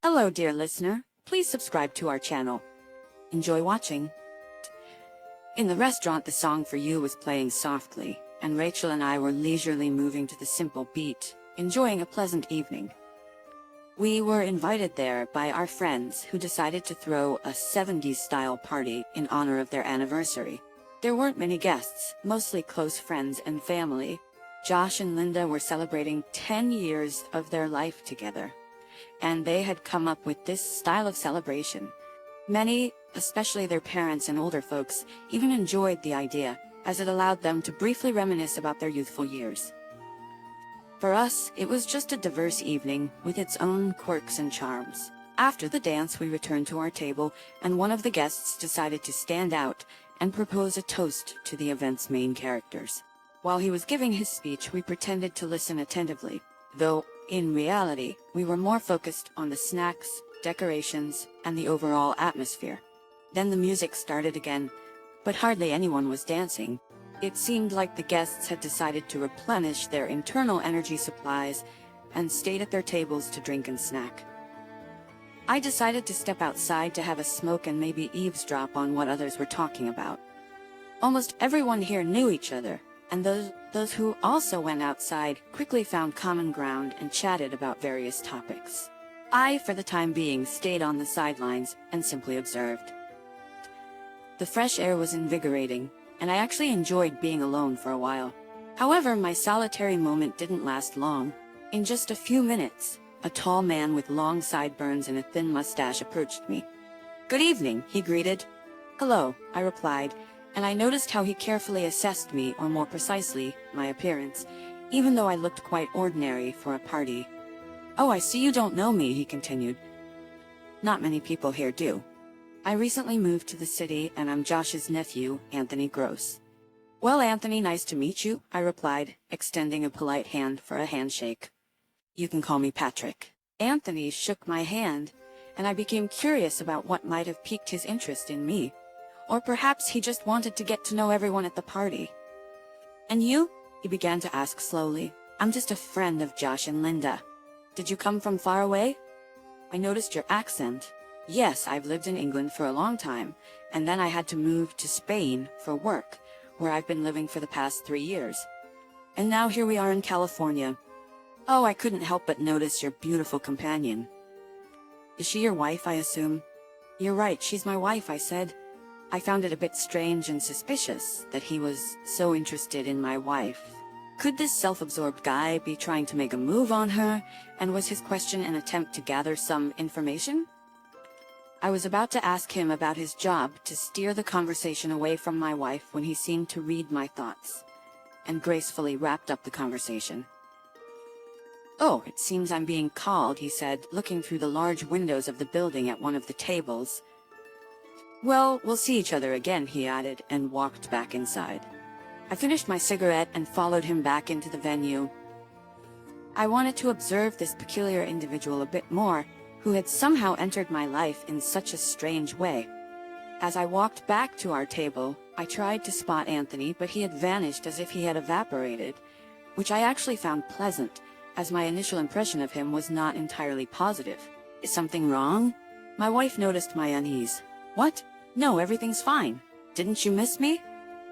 Hello, dear listener. Please subscribe to our channel. Enjoy watching. In the restaurant, the song For You was playing softly, and Rachel and I were leisurely moving to the simple beat, enjoying a pleasant evening. We were invited there by our friends who decided to throw a 70s-style party in honor of their anniversary. There weren't many guests, mostly close friends and family. Josh and Linda were celebrating 10 years of their life together, and they had come up with this style of celebration. Many, especially their parents and older folks, even enjoyed the idea, as it allowed them to briefly reminisce about their youthful years. For us, it was just a diverse evening with its own quirks and charms. After the dance, we returned to our table, and one of the guests decided to stand out and propose a toast to the event's main characters. While he was giving his speech, we pretended to listen attentively, though, in reality, we were more focused on the snacks, decorations, and the overall atmosphere. Then the music started again, but hardly anyone was dancing. It seemed like the guests had decided to replenish their internal energy supplies and stayed at their tables to drink and snack. I decided to step outside to have a smoke and maybe eavesdrop on what others were talking about. Almost everyone here knew each other, and those who also went outside quickly found common ground and chatted about various topics. I, for the time being, stayed on the sidelines and simply observed. The fresh air was invigorating, and I actually enjoyed being alone for a while. However, my solitary moment didn't last long. In just a few minutes, a tall man with long sideburns and a thin mustache approached me. "Good evening," he greeted. "Hello," I replied, and I noticed how he carefully assessed me, or more precisely, my appearance, even though I looked quite ordinary for a party. "Oh, I see you don't know me," he continued. "Not many people here do. I recently moved to the city, and I'm Josh's nephew, Anthony Gross." "Well, Anthony, nice to meet you," I replied, extending a polite hand for a handshake. "You can call me Patrick." Anthony shook my hand, and I became curious about what might have piqued his interest in me. Or perhaps he just wanted to get to know everyone at the party. "And you?" he began to ask slowly. "I'm just a friend of Josh and Linda." "Did you come from far away?" "I noticed your accent." "Yes, I've lived in England for a long time, and then I had to move to Spain for work, where I've been living for the past 3 years. And now here we are in California. Oh, I couldn't help but notice your beautiful companion." "Is she your wife, I assume?" "You're right, she's my wife," I said. I found it a bit strange and suspicious that he was so interested in my wife. Could this self-absorbed guy be trying to make a move on her, and was his question an attempt to gather some information? I was about to ask him about his job to steer the conversation away from my wife when he seemed to read my thoughts, and gracefully wrapped up the conversation. "Oh, it seems I'm being called," he said, looking through the large windows of the building at one of the tables. "Well, we'll see each other again," he added, and walked back inside. I finished my cigarette and followed him back into the venue. I wanted to observe this peculiar individual a bit more, who had somehow entered my life in such a strange way. As I walked back to our table, I tried to spot Anthony, but he had vanished as if he had evaporated, which I actually found pleasant, as my initial impression of him was not entirely positive. "Is something wrong?" My wife noticed my unease. "What? No, everything's fine. Didn't you miss me?"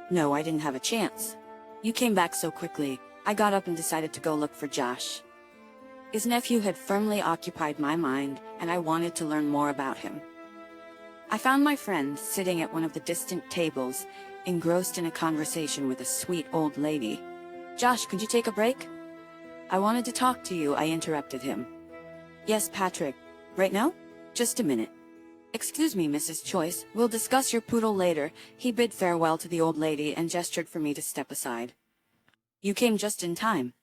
"No, I didn't have a chance. You came back so quickly." I got up and decided to go look for Josh. His nephew had firmly occupied my mind, and I wanted to learn more about him. I found my friend sitting at one of the distant tables, engrossed in a conversation with a sweet old lady. "Josh, could you take a break?" "I wanted to talk to you," I interrupted him. "Yes, Patrick. Right now? Just a minute." "Excuse me, Mrs. Choice, we'll discuss your poodle later." He bid farewell to the old lady and gestured for me to step aside. "You came just in time."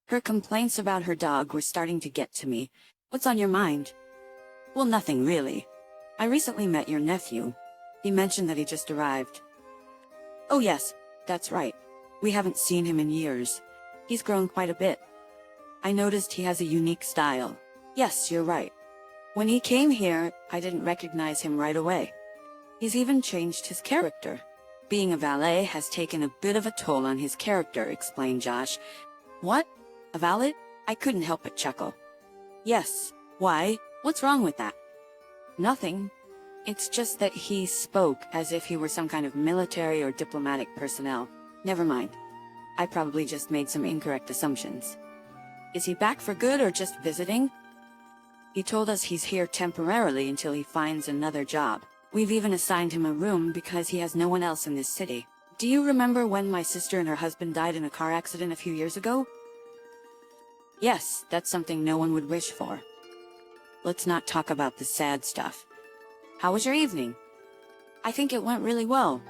Her complaints about her dog were starting to get to me. "What's on your mind?" "Well, nothing really. I recently met your nephew. He mentioned that he just arrived." "Oh yes, that's right. We haven't seen him in years. He's grown quite a bit. I noticed he has a unique style." "Yes, you're right. When he came here, I didn't recognize him right away. He's even changed his character. Being a valet has taken a bit of a toll on his character," explained Josh. "What? A valet?" I couldn't help but chuckle. "Yes. Why? What's wrong with that? Nothing. It's just that he spoke as if he were some kind of military or diplomatic personnel. Never mind. I probably just made some incorrect assumptions. Is he back for good or just visiting? He told us he's here temporarily until he finds another job. We've even assigned him a room because he has no one else in this city. Do you remember when my sister and her husband died in a car accident a few years ago? Yes, that's something no one would wish for. Let's not talk about the sad stuff. How was your evening? I think it went really well.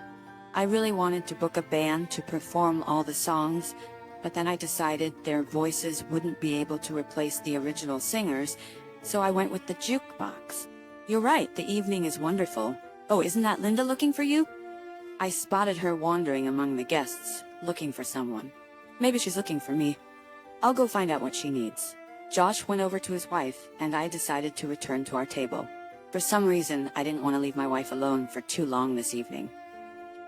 I really wanted to book a band to perform all the songs, but then I decided their voices wouldn't be able to replace the original singers, so I went with the jukebox. You're right, the evening is wonderful. Oh, isn't that Linda looking for you? I spotted her wandering among the guests, looking for someone. Maybe she's looking for me. I'll go find out what she needs. Josh went over to his wife, and I decided to return to our table. For some reason, I didn't want to leave my wife alone for too long this evening.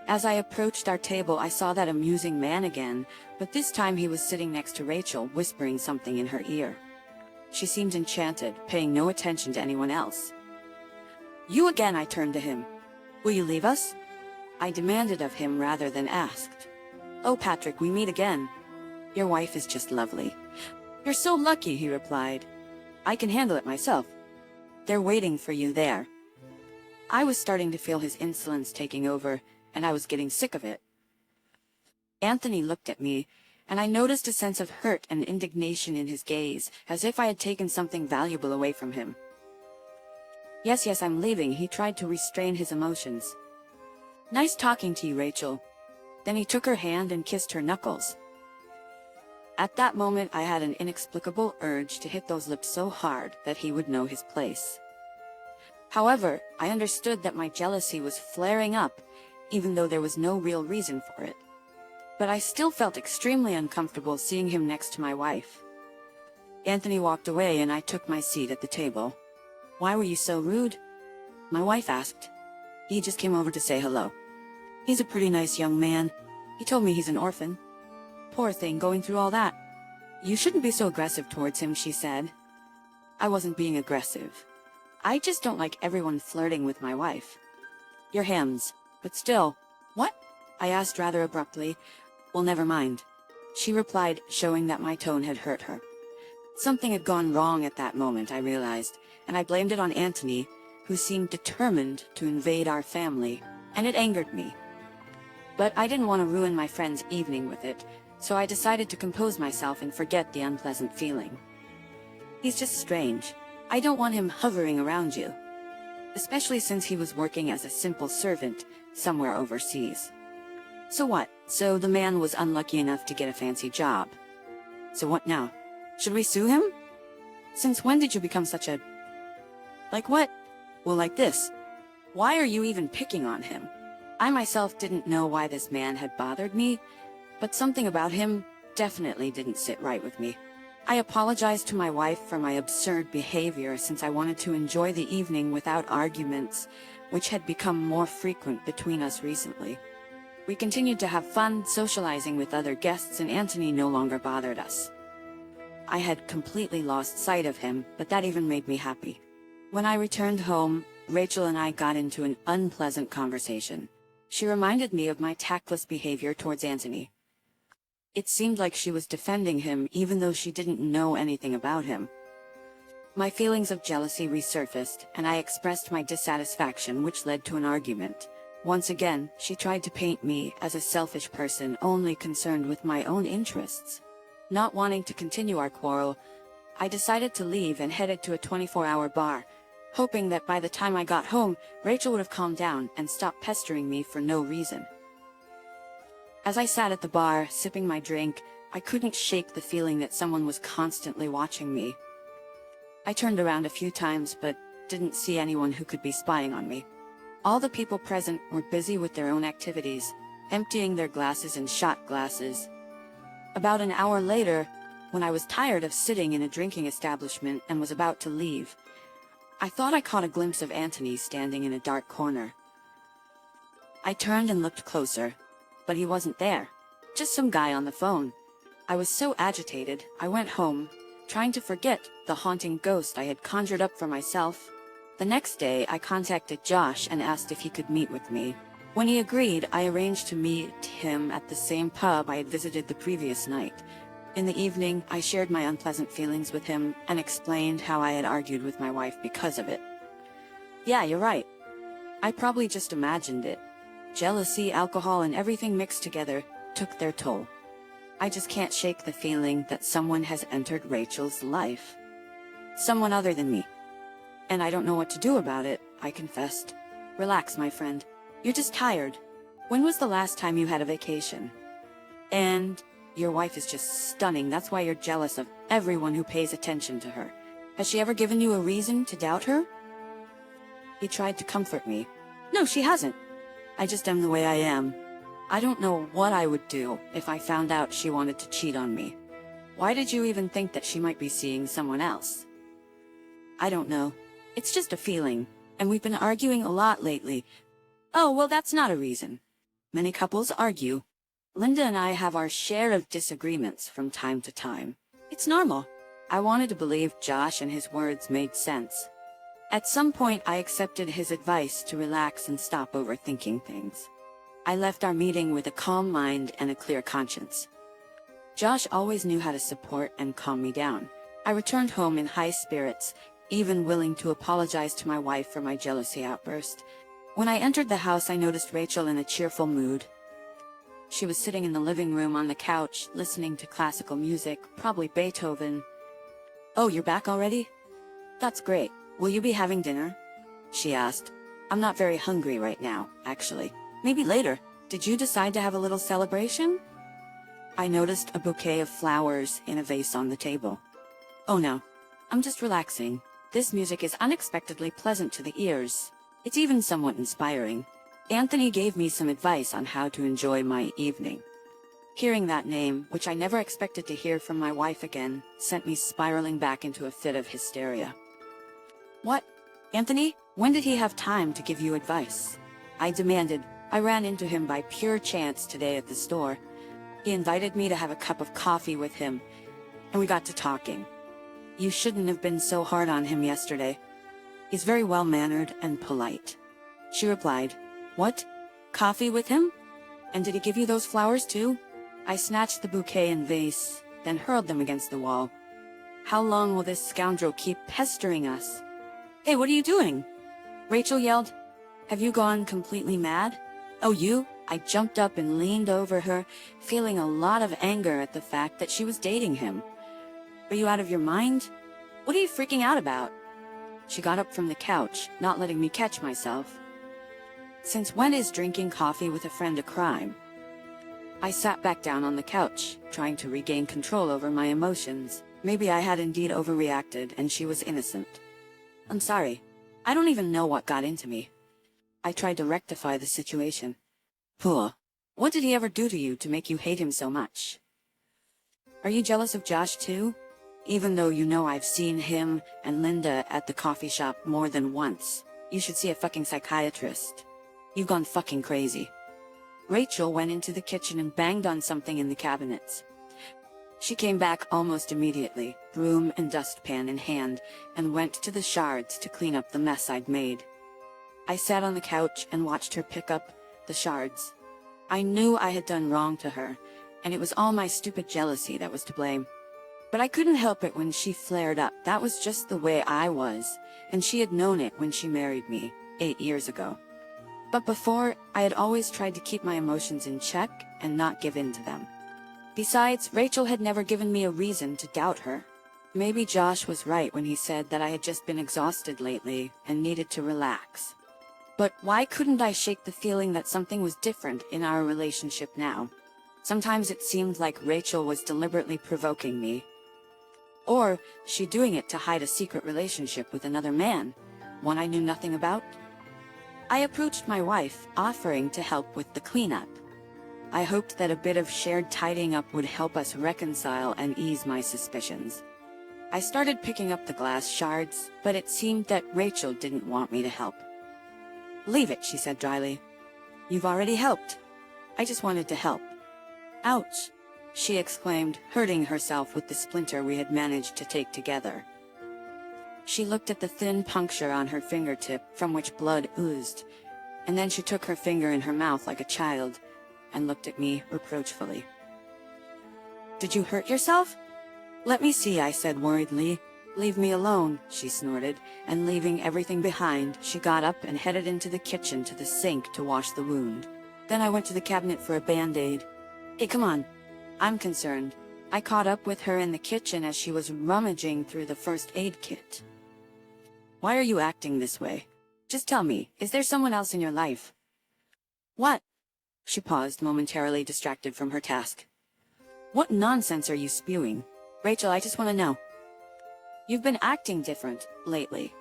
As I approached our table, I saw that amusing man again, but this time he was sitting next to Rachel, whispering something in her ear. She seemed enchanted, paying no attention to anyone else. You again, I turned to him. Will you leave us? I demanded of him rather than asked. Oh, Patrick, we meet again. Your wife is just lovely. You're so lucky, he replied. I can handle it myself. They're waiting for you there. I was starting to feel his insolence taking over, and I was getting sick of it. Anthony looked at me, and I noticed a sense of hurt and indignation in his gaze, as if I had taken something valuable away from him. Yes, I'm leaving, he tried to restrain his emotions. Nice talking to you, Rachel. Then he took her hand and kissed her knuckles. At that moment, I had an inexplicable urge to hit those lips so hard that he would know his place. However, I understood that my jealousy was flaring up, even though there was no real reason for it. But I still felt extremely uncomfortable seeing him next to my wife. Anthony walked away and I took my seat at the table. Why were you so rude? My wife asked. He just came over to say hello. He's a pretty nice young man. He told me he's an orphan. Poor thing, going through all that. You shouldn't be so aggressive towards him, she said. I wasn't being aggressive. I just don't like everyone flirting with my wife. Your hams, but still. What? I asked rather abruptly. Well, never mind. She replied, showing that my tone had hurt her. Something had gone wrong at that moment, I realized, and I blamed it on Anthony, who seemed determined to invade our family, and it angered me. But I didn't want to ruin my friend's evening with it, so I decided to compose myself and forget the unpleasant feeling. He's just strange. I don't want him hovering around you, especially since he was working as a simple servant somewhere overseas. So what? So the man was unlucky enough to get a fancy job. So what now? Should we sue him? Since when did you become such a... Like what? Well, like this. Why are you even picking on him? I myself didn't know why this man had bothered me, but something about him definitely didn't sit right with me. I apologized to my wife for my absurd behavior since I wanted to enjoy the evening without arguments, which had become more frequent between us recently. We continued to have fun, socializing with other guests, and Anthony no longer bothered us. I had completely lost sight of him, but that even made me happy. When I returned home, Rachel and I got into an unpleasant conversation. She reminded me of my tactless behavior towards Anthony. It seemed like she was defending him even though she didn't know anything about him. My feelings of jealousy resurfaced, and I expressed my dissatisfaction, which led to an argument. Once again, she tried to paint me as a selfish person only concerned with my own interests. Not wanting to continue our quarrel, I decided to leave and headed to a 24-hour bar, hoping that by the time I got home, Rachel would have calmed down and stopped pestering me for no reason. As I sat at the bar, sipping my drink, I couldn't shake the feeling that someone was constantly watching me. I turned around a few times, but didn't see anyone who could be spying on me. All the people present were busy with their own activities, emptying their glasses and shot glasses. About an hour later, when I was tired of sitting in a drinking establishment and was about to leave, I thought I caught a glimpse of Anthony standing in a dark corner. I turned and looked closer, but he wasn't there, just some guy on the phone. I was so agitated, I went home, trying to forget the haunting ghost I had conjured up for myself. The next day, I contacted Josh and asked if he could meet with me. When he agreed, I arranged to meet him at the same pub I had visited the previous night. In the evening, I shared my unpleasant feelings with him and explained how I had argued with my wife because of it. Yeah, you're right. I probably just imagined it. Jealousy, alcohol, and everything mixed together took their toll. I just can't shake the feeling that someone has entered Rachel's life. Someone other than me. And I don't know what to do about it, I confessed. Relax, my friend. You're just tired. When was the last time you had a vacation? And your wife is just stunning. That's why you're jealous of everyone who pays attention to her. Has she ever given you a reason to doubt her? He tried to comfort me. No, she hasn't. I just am the way I am. I don't know what I would do if I found out she wanted to cheat on me. Why did you even think that she might be seeing someone else? I don't know. It's just a feeling, and we've been arguing a lot lately. Oh, well, that's not a reason. Many couples argue. Linda and I have our share of disagreements from time to time. It's normal. I wanted to believe Josh and his words made sense. At some point, I accepted his advice to relax and stop overthinking things. I left our meeting with a calm mind and a clear conscience. Josh always knew how to support and calm me down. I returned home in high spirits, even willing to apologize to my wife for my jealousy outburst. When I entered the house, I noticed Rachel in a cheerful mood. She was sitting in the living room on the couch, listening to classical music, probably Beethoven. Oh, you're back already? That's great. Will you be having dinner? She asked. I'm not very hungry right now, actually. Maybe later. Did you decide to have a little celebration? I noticed a bouquet of flowers in a vase on the table. Oh no. I'm just relaxing. This music is unexpectedly pleasant to the ears. It's even somewhat inspiring. Anthony gave me some advice on how to enjoy my evening. Hearing that name, which I never expected to hear from my wife again, sent me spiraling back into a fit of hysteria. What? Anthony? When did he have time to give you advice? I demanded. I ran into him by pure chance today at the store. He invited me to have a cup of coffee with him, and we got to talking. You shouldn't have been so hard on him yesterday. He's very well-mannered and polite. She replied, What? Coffee with him? And did he give you those flowers too? I snatched the bouquet and vase, then hurled them against the wall. How long will this scoundrel keep pestering us? Hey, what are you doing? Rachel yelled. Have you gone completely mad? Oh, you? I jumped up and leaned over her, feeling a lot of anger at the fact that she was dating him. Are you out of your mind? What are you freaking out about? She got up from the couch, not letting me catch myself. Since when is drinking coffee with a friend a crime? I sat back down on the couch, trying to regain control over my emotions. Maybe I had indeed overreacted and she was innocent. I'm sorry. I don't even know what got into me. I tried to rectify the situation. Poor. What did he ever do to you to make you hate him so much? Are you jealous of Josh too? Even though you know I've seen him and Linda at the coffee shop more than once. You should see a fucking psychiatrist. You've gone fucking crazy. Rachel went into the kitchen and banged on something in the cabinets. She came back almost immediately, broom and dustpan in hand, and went to the shards to clean up the mess I'd made. I sat on the couch and watched her pick up the shards. I knew I had done wrong to her, and it was all my stupid jealousy that was to blame. But I couldn't help it when she flared up. That was just the way I was, and she had known it when she married me 8 years ago. But before, I had always tried to keep my emotions in check and not give in to them. Besides, Rachel had never given me a reason to doubt her. Maybe Josh was right when he said that I had just been exhausted lately and needed to relax. But why couldn't I shake the feeling that something was different in our relationship now? Sometimes it seemed like Rachel was deliberately provoking me. Or she doing it to hide a secret relationship with another man, one I knew nothing about? I approached my wife, offering to help with the cleanup. I hoped that a bit of shared tidying up would help us reconcile and ease my suspicions. I started picking up the glass shards, but it seemed that Rachel didn't want me to help. Leave it, she said dryly. You've already helped. I just wanted to help. Ouch. she exclaimed, hurting herself with the splinter we had managed to take together. She looked at the thin puncture on her fingertip from which blood oozed, and then she took her finger in her mouth like a child, and looked at me reproachfully. "Did you hurt yourself?" "Let me see," I said worriedly. "Leave me alone," she snorted, and leaving everything behind, she got up and headed into the kitchen to the sink to wash the wound. Then I went to the cabinet for a band-aid. "Hey, come on. I'm concerned." I caught up with her in the kitchen as she was rummaging through the first aid kit. "Why are you acting this way? Just tell me, is there someone else in your life?" "What?" She paused, momentarily distracted from her task. "What nonsense are you spewing? Rachel, I just want to know. You've been acting different lately.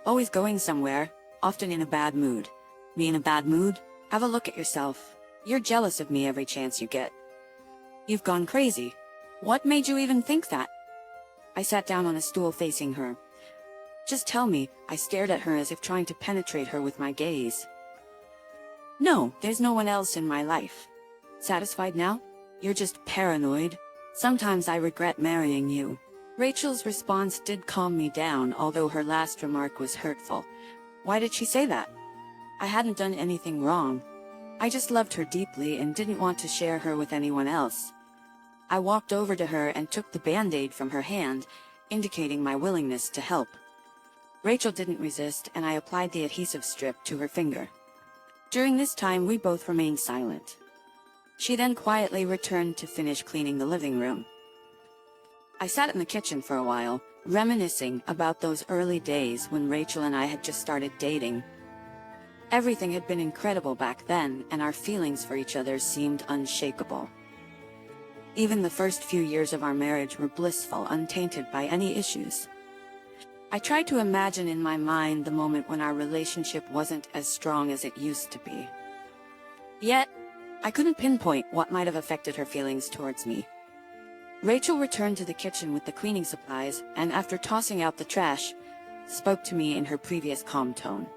Always going somewhere, often in a bad mood." "Me in a bad mood? Have a look at yourself. You're jealous of me every chance you get. You've gone crazy. What made you even think that?" I sat down on a stool facing her. "Just tell me." I stared at her as if trying to penetrate her with my gaze. "No, there's no one else in my life. Satisfied now? You're just paranoid. Sometimes I regret marrying you." Rachel's response did calm me down, although her last remark was hurtful. Why did she say that? I hadn't done anything wrong. I just loved her deeply and didn't want to share her with anyone else. I walked over to her and took the band-aid from her hand, indicating my willingness to help. Rachel didn't resist, and I applied the adhesive strip to her finger. During this time, we both remained silent. She then quietly returned to finish cleaning the living room. I sat in the kitchen for a while, reminiscing about those early days when Rachel and I had just started dating. Everything had been incredible back then, and our feelings for each other seemed unshakable. Even the first few years of our marriage were blissful, untainted by any issues. I tried to imagine in my mind the moment when our relationship wasn't as strong as it used to be. Yet, I couldn't pinpoint what might have affected her feelings towards me. Rachel returned to the kitchen with the cleaning supplies, and after tossing out the trash, spoke to me in her previous calm tone.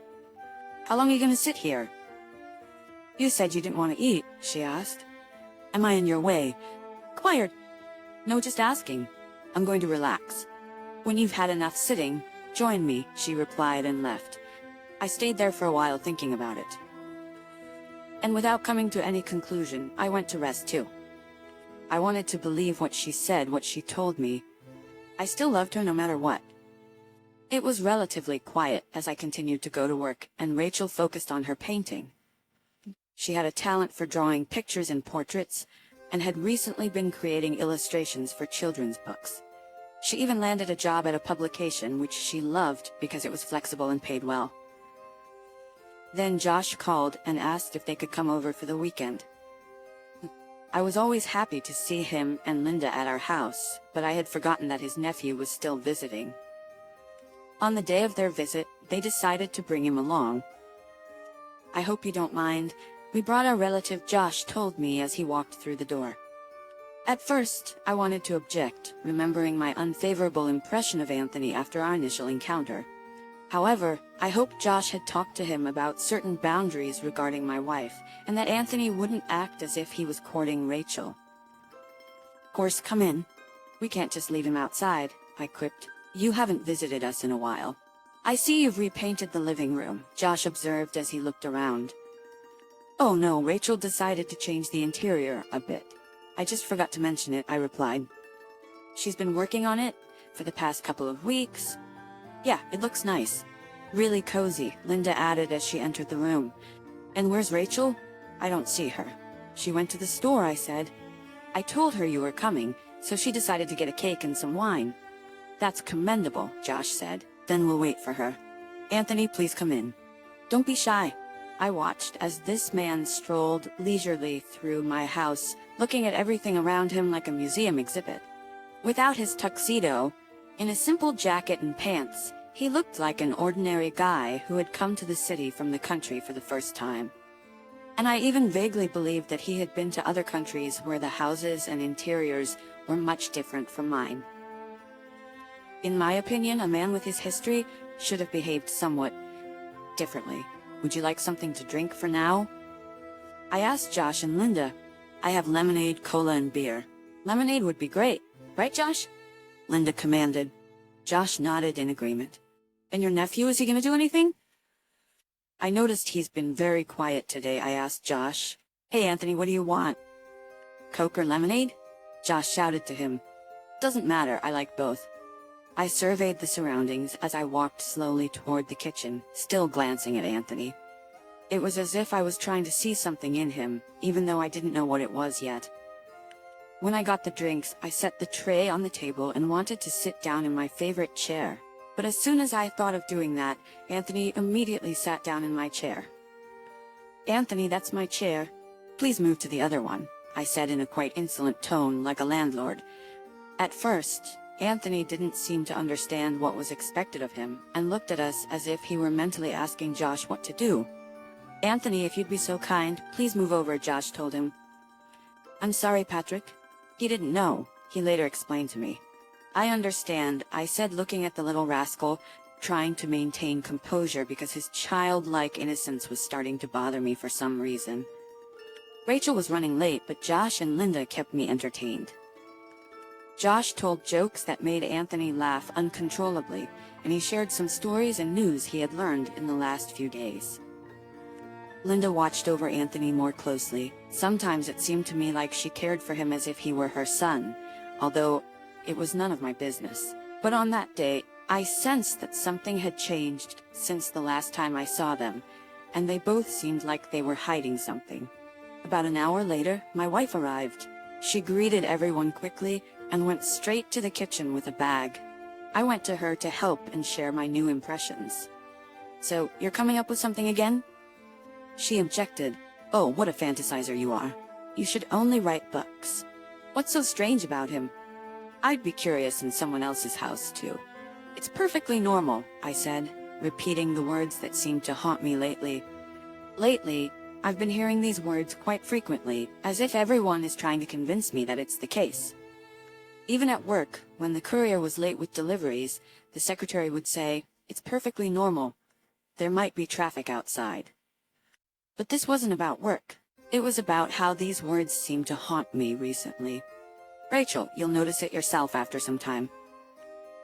"How long are you going to sit here?" "You said you didn't want to eat," she asked. "Am I in your way?" "Quiet." "No, just asking. I'm going to relax." "When you've had enough sitting, join me," she replied and left. I stayed there for a while thinking about it. And without coming to any conclusion, I went to rest too. I wanted to believe what she said, what she told me. I still loved her no matter what. It was relatively quiet as I continued to go to work, and Rachel focused on her painting. She had a talent for drawing pictures and portraits, and had recently been creating illustrations for children's books. She even landed a job at a publication which she loved because it was flexible and paid well. Then Josh called and asked if they could come over for the weekend. I was always happy to see him and Linda at our house, but I had forgotten that his nephew was still visiting. On the day of their visit, they decided to bring him along. "I hope you don't mind. We brought our relative," Josh told me as he walked through the door. At first, I wanted to object, remembering my unfavorable impression of Anthony after our initial encounter. However, I hoped Josh had talked to him about certain boundaries regarding my wife, and that Anthony wouldn't act as if he was courting Rachel. "Of course, come in. We can't just leave him outside," I quipped. "You haven't visited us in a while." "I see you've repainted the living room," Josh observed as he looked around. "Oh no, Rachel decided to change the interior a bit. I just forgot to mention it," I replied. "She's been working on it for the past couple of weeks. Yeah, it looks nice. Really cozy," Linda added as she entered the room. "And where's Rachel? I don't see her." "She went to the store," I said. "I told her you were coming, so she decided to get a cake and some wine." "That's commendable," Josh said. "Then we'll wait for her. Anthony, please come in." "Don't be shy." I watched as this man strolled leisurely through my house, looking at everything around him like a museum exhibit. Without his tuxedo, in a simple jacket and pants, he looked like an ordinary guy who had come to the city from the country for the first time. And I even vaguely believed that he had been to other countries where the houses and interiors were much different from mine. In my opinion, a man with his history should have behaved somewhat differently. "Would you like something to drink for now?" I asked Josh and Linda. "I have lemonade, cola, and beer." Lemonade would be great, right, Josh? Linda commanded. Josh nodded in agreement. And your nephew, is he gonna do anything? I noticed he's been very quiet today, I asked Josh. Hey Anthony, what do you want? Coke or lemonade? Josh shouted to him. Doesn't matter, I like both. I surveyed the surroundings as I walked slowly toward the kitchen, still glancing at Anthony. It was as if I was trying to see something in him, even though I didn't know what it was yet. When I got the drinks, I set the tray on the table and wanted to sit down in my favorite chair. But as soon as I thought of doing that, Anthony immediately sat down in my chair. Anthony, that's my chair. Please move to the other one, I said in a quite insolent tone, like a landlord. At first, Anthony didn't seem to understand what was expected of him, and looked at us as if he were mentally asking Josh what to do. Anthony, if you'd be so kind, please move over, Josh told him. I'm sorry, Patrick. He didn't know, he later explained to me. I understand, I said, looking at the little rascal, trying to maintain composure because his childlike innocence was starting to bother me for some reason. Rachel was running late, but Josh and Linda kept me entertained. Josh told jokes that made Anthony laugh uncontrollably, and he shared some stories and news he had learned in the last few days. Linda watched over Anthony more closely. Sometimes it seemed to me like she cared for him as if he were her son, although it was none of my business. But on that day, I sensed that something had changed since the last time I saw them, and they both seemed like they were hiding something. About an hour later, my wife arrived. She greeted everyone quickly and went straight to the kitchen with a bag. I went to her to help and share my new impressions. So, you're coming up with something again? She objected. Oh, what a fantasizer you are. You should only write books. What's so strange about him? I'd be curious in someone else's house, too. It's perfectly normal, I said, repeating the words that seemed to haunt me lately. Lately, I've been hearing these words quite frequently, as if everyone is trying to convince me that it's the case. Even at work, when the courier was late with deliveries, the secretary would say, "It's perfectly normal. There might be traffic outside." But this wasn't about work. It was about how these words seemed to haunt me recently. Rachel, you'll notice it yourself after some time.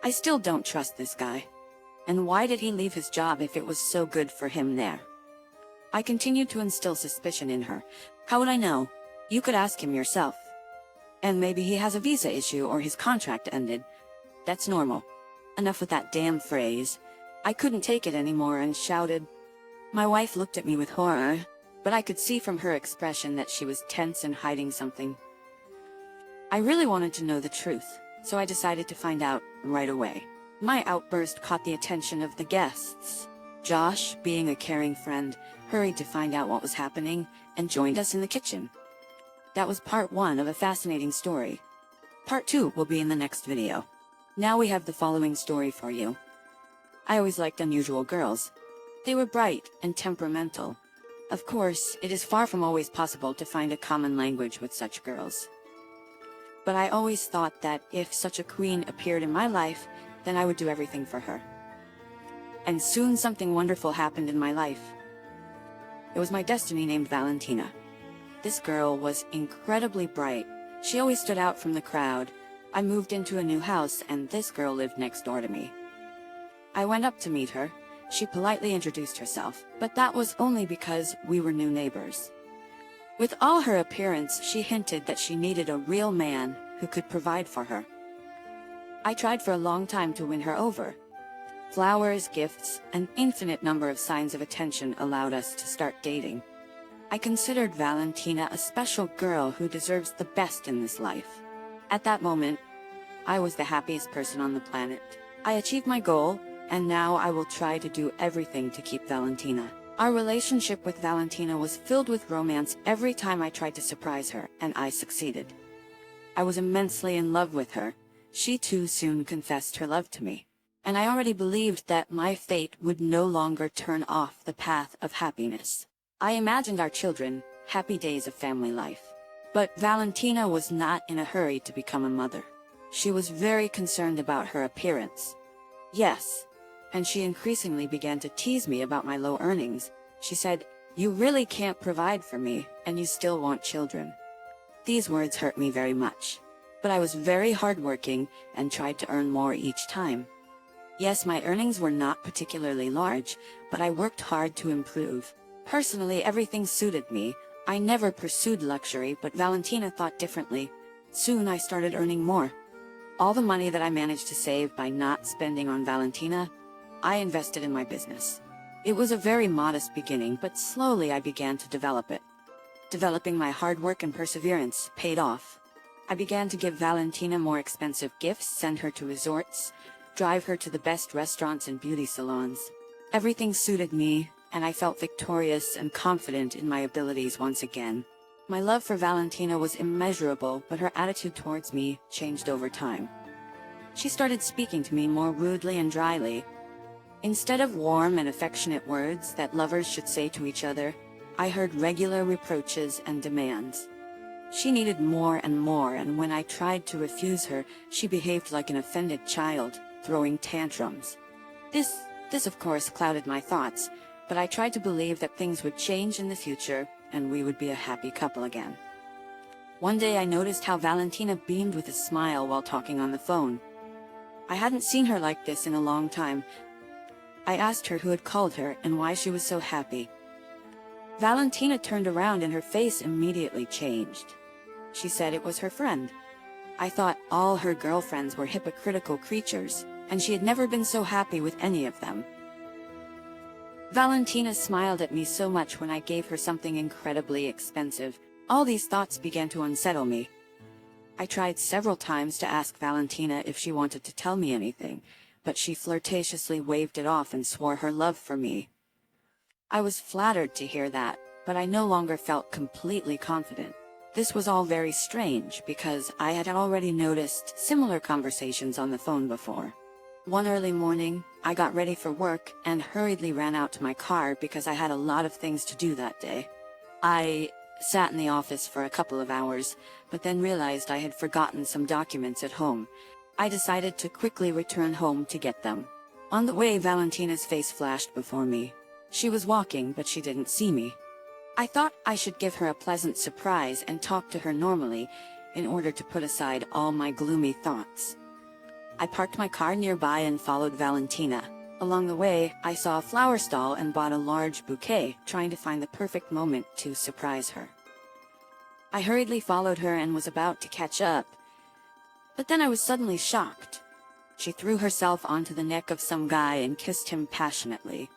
I still don't trust this guy. And why did he leave his job if it was so good for him there? I continued to instill suspicion in her. How would I know? You could ask him yourself. And maybe he has a visa issue or his contract ended. That's normal. Enough with that damn phrase. I couldn't take it anymore and shouted. My wife looked at me with horror, but I could see from her expression that she was tense and hiding something. I really wanted to know the truth, so I decided to find out right away. My outburst caught the attention of the guests. Josh, being a caring friend, hurried to find out what was happening and joined us in the kitchen. That was part 1 of a fascinating story. Part 2 will be in the next video. Now we have the following story for you. I always liked unusual girls. They were bright and temperamental. Of course, it is far from always possible to find a common language with such girls. But I always thought that if such a queen appeared in my life, then I would do everything for her. And soon something wonderful happened in my life. It was my destiny named Valentina. This girl was incredibly bright. She always stood out from the crowd. I moved into a new house and this girl lived next door to me. I went up to meet her. She politely introduced herself, but that was only because we were new neighbors. With all her appearance, she hinted that she needed a real man who could provide for her. I tried for a long time to win her over. Flowers, gifts, an infinite number of signs of attention allowed us to start dating. I considered Valentina a special girl who deserves the best in this life. At that moment, I was the happiest person on the planet. I achieved my goal, and now I will try to do everything to keep Valentina. Our relationship with Valentina was filled with romance every time I tried to surprise her, and I succeeded. I was immensely in love with her. She too soon confessed her love to me. And I already believed that my fate would no longer turn off the path of happiness. I imagined our children, happy days of family life. But Valentina was not in a hurry to become a mother. She was very concerned about her appearance. Yes, and she increasingly began to tease me about my low earnings. She said, "You really can't provide for me, and you still want children." These words hurt me very much. but I was very hardworking and tried to earn more each time. Yes, my earnings were not particularly large, but I worked hard to improve. Personally, everything suited me. I never pursued luxury, but Valentina thought differently. Soon I started earning more. All the money that I managed to save by not spending on Valentina, I invested in my business. It was a very modest beginning, but slowly I began to develop it. Developing my hard work and perseverance paid off. I began to give Valentina more expensive gifts, send her to resorts, drive her to the best restaurants and beauty salons. Everything suited me, and I felt victorious and confident in my abilities once again. My love for Valentina was immeasurable, but her attitude towards me changed over time. She started speaking to me more rudely and dryly. Instead of warm and affectionate words that lovers should say to each other, I heard regular reproaches and demands. She needed more, and when I tried to refuse her, she behaved like an offended child, throwing tantrums. This of course clouded my thoughts, but I tried to believe that things would change in the future and we would be a happy couple again. One day I noticed how Valentina beamed with a smile while talking on the phone. I hadn't seen her like this in a long time. I asked her who had called her and why she was so happy. Valentina turned around and her face immediately changed. She said it was her friend. I thought all her girlfriends were hypocritical creatures, and she had never been so happy with any of them. Valentina smiled at me so much when I gave her something incredibly expensive. All these thoughts began to unsettle me. I tried several times to ask Valentina if she wanted to tell me anything, but she flirtatiously waved it off and swore her love for me. I was flattered to hear that, but I no longer felt completely confident. This was all very strange because I had already noticed similar conversations on the phone before. One early morning, I got ready for work and hurriedly ran out to my car because I had a lot of things to do that day. I sat in the office for a couple of hours, but then realized I had forgotten some documents at home. I decided to quickly return home to get them. On the way, Valentina's face flashed before me. She was walking, but she didn't see me. I thought I should give her a pleasant surprise and talk to her normally in order to put aside all my gloomy thoughts. I parked my car nearby and followed Valentina. Along the way, I saw a flower stall and bought a large bouquet, trying to find the perfect moment to surprise her. I hurriedly followed her and was about to catch up, but then I was suddenly shocked. She threw herself onto the neck of some guy and kissed him passionately.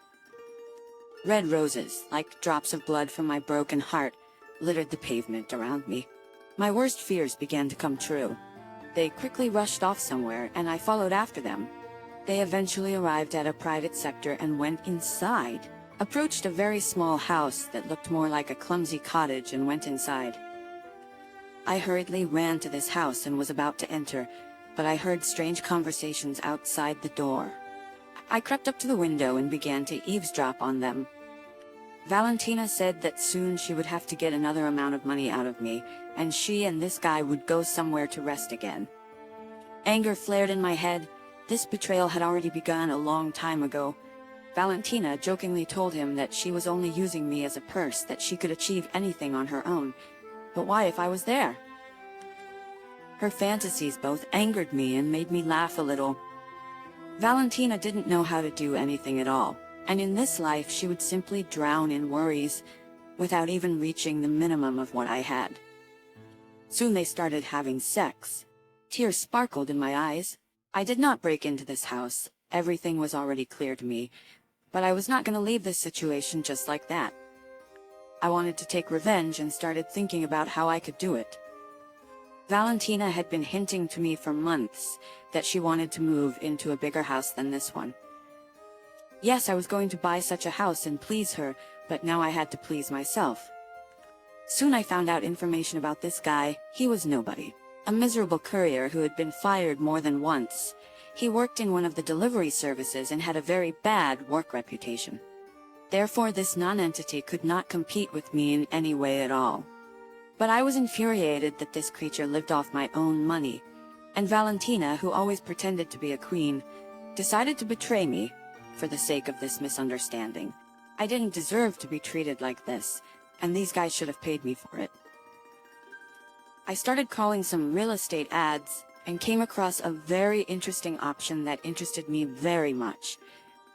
Red roses, like drops of blood from my broken heart, littered the pavement around me. My worst fears began to come true. They quickly rushed off somewhere, and I followed after them. They eventually arrived at a private sector and went inside, approached a very small house that looked more like a clumsy cottage, and went inside. I hurriedly ran to this house and was about to enter, but I heard strange conversations outside the door. I crept up to the window and began to eavesdrop on them. Valentina said that soon she would have to get another amount of money out of me, and she and this guy would go somewhere to rest again. Anger flared in my head. This betrayal had already begun a long time ago. Valentina jokingly told him that she was only using me as a purse, that she could achieve anything on her own. But why if I was there? Her fantasies both angered me and made me laugh a little. Valentina didn't know how to do anything at all, and in this life she would simply drown in worries without even reaching the minimum of what I had. Soon they started having sex. Tears sparkled in my eyes. I did not break into this house. Everything was already clear to me, but I was not going to leave this situation just like that. I wanted to take revenge and started thinking about how I could do it. Valentina had been hinting to me for months that she wanted to move into a bigger house than this one. Yes, I was going to buy such a house and please her, but now I had to please myself. Soon I found out information about this guy. He was nobody. A miserable courier who had been fired more than once. He worked in one of the delivery services and had a very bad work reputation. Therefore, this non-entity could not compete with me in any way at all. But I was infuriated that this creature lived off my own money, and Valentina, who always pretended to be a queen, decided to betray me for the sake of this misunderstanding. I didn't deserve to be treated like this, and these guys should have paid me for it. I started calling some real estate ads and came across a very interesting option that interested me very much.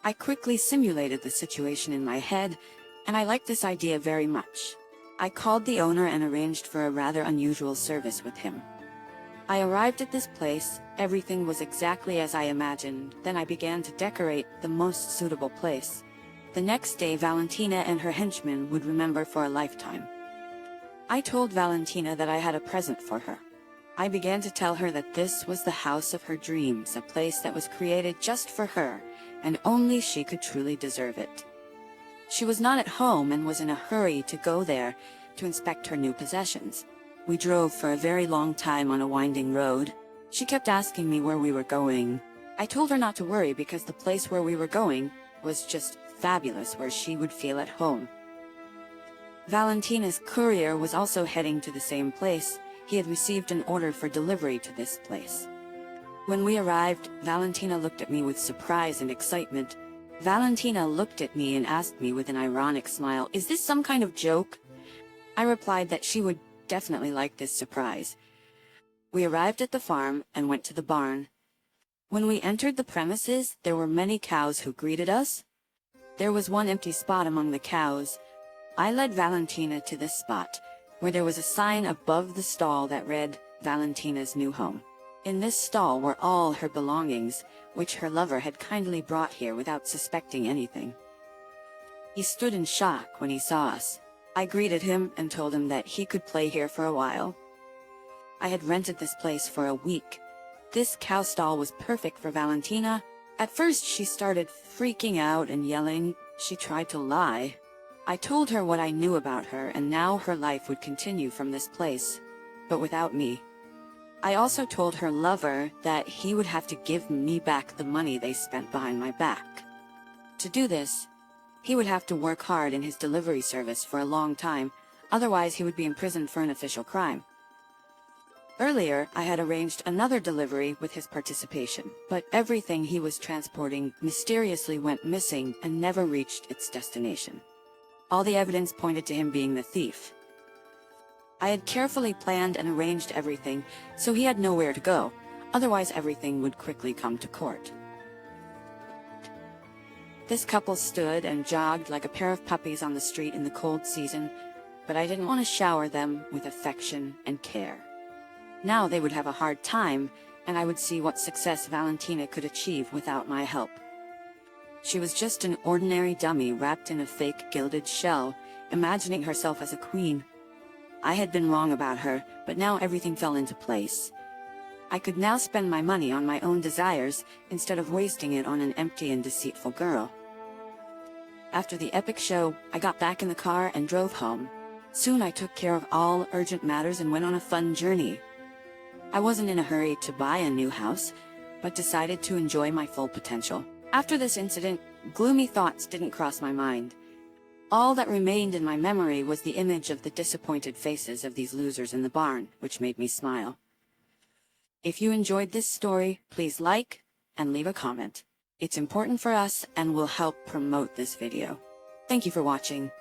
I quickly simulated the situation in my head, and I liked this idea very much. I called the owner and arranged for a rather unusual service with him. I arrived at this place, everything was exactly as I imagined, then I began to decorate the most suitable place. The next day Valentina and her henchmen would remember for a lifetime. I told Valentina that I had a present for her. I began to tell her that this was the house of her dreams, a place that was created just for her, and only she could truly deserve it. She was not at home and was in a hurry to go there to inspect her new possessions. We drove for a very long time on a winding road. She kept asking me where we were going. I told her not to worry because the place where we were going was just fabulous, where she would feel at home. Valentina's courier was also heading to the same place. He had received an order for delivery to this place. When we arrived, Valentina looked at me with surprise and excitement. Valentina looked at me and asked me with an ironic smile, "Is this some kind of joke?" I replied that she would definitely like this surprise. We arrived at the farm and went to the barn. When we entered the premises, there were many cows who greeted us. There was one empty spot among the cows. I led Valentina to this spot, where there was a sign above the stall that read, "Valentina's new home." In this stall were all her belongings, which her lover had kindly brought here without suspecting anything. He stood in shock when he saw us. I greeted him and told him that he could play here for a while. I had rented this place for a week. This cow stall was perfect for Valentina. At first she started freaking out and yelling. She tried to lie. I told her what I knew about her, and now her life would continue from this place, but without me. I also told her lover that he would have to give me back the money they spent behind my back. To do this, he would have to work hard in his delivery service for a long time, otherwise he would be imprisoned for an official crime. Earlier, I had arranged another delivery with his participation, but everything he was transporting mysteriously went missing and never reached its destination. All the evidence pointed to him being the thief. I had carefully planned and arranged everything, so he had nowhere to go, otherwise everything would quickly come to court. This couple stood and jogged like a pair of puppies on the street in the cold season, but I didn't want to shower them with affection and care. Now they would have a hard time, and I would see what success Valentina could achieve without my help. She was just an ordinary dummy wrapped in a fake gilded shell, imagining herself as a queen. I had been wrong about her, but now everything fell into place. I could now spend my money on my own desires, instead of wasting it on an empty and deceitful girl. After the epic show, I got back in the car and drove home. Soon I took care of all urgent matters and went on a fun journey. I wasn't in a hurry to buy a new house, but decided to enjoy my full potential. After this incident, gloomy thoughts didn't cross my mind. All that remained in my memory was the image of the disappointed faces of these losers in the barn, which made me smile. If you enjoyed this story, please like and leave a comment. It's important for us and will help promote this video. Thank you for watching.